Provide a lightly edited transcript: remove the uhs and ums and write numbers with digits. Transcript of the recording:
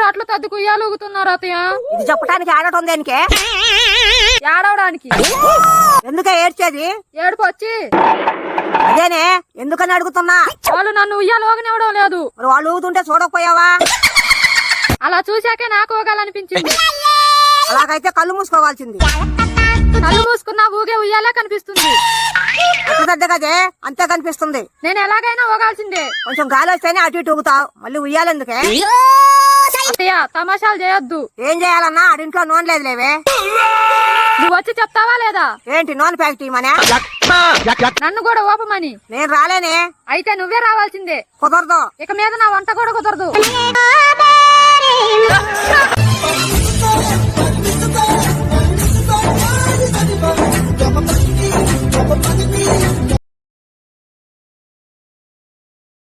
అట్లా తద్ది కుయ్యాలు ఊగుతున్నారు అత్తయ్య. ఇది చెప్పడానికి ఆడటం దేనికే? ఏడవడానికి. ఎందుకే ఏడ్చేది? ఏడుపు వచ్చి. అదేనే ఎందుకని అడుగుతున్నా. వాళ్ళు నన్ను ఉయ్యాలు ఊగనివ్వడం లేదు. మరి వాళ్ళు ఊగుతుంటే చూడకపోయావా? అలా చూశాకే నాకు ఊగాలనిపించింది. అలాగైతే కళ్ళు మూసుకోవాల్సింది. కళ్ళు మూసుకున్నా ఊగే ఉయ్యాలే కనిపిస్తుంది. కదే అంతే కనిపిస్తుంది. నేను ఎలాగైనా ఊగాల్సిందే. కొంచెం గాలి వస్తేనే అటు ఇటు ఊగుతావు, మళ్ళీ ఉయ్యాలెందుకే? అత్తయ్య తమాషాలు చేయొద్దు. ఏం చేయాలన్నా అడింట్లో నూనె లేదు లేవే. నువ్వు వచ్చి చెప్తావా లేదా? ఏంటి నూనె ఫ్యాక్టరీ మనే? నన్ను కూడా ఓపమని. నేను రాలేనే. అయితే నువ్వే రావాల్సిందే. కుదరదు. ఇక మీద నా వంట కూడా కుదరదు. Come on,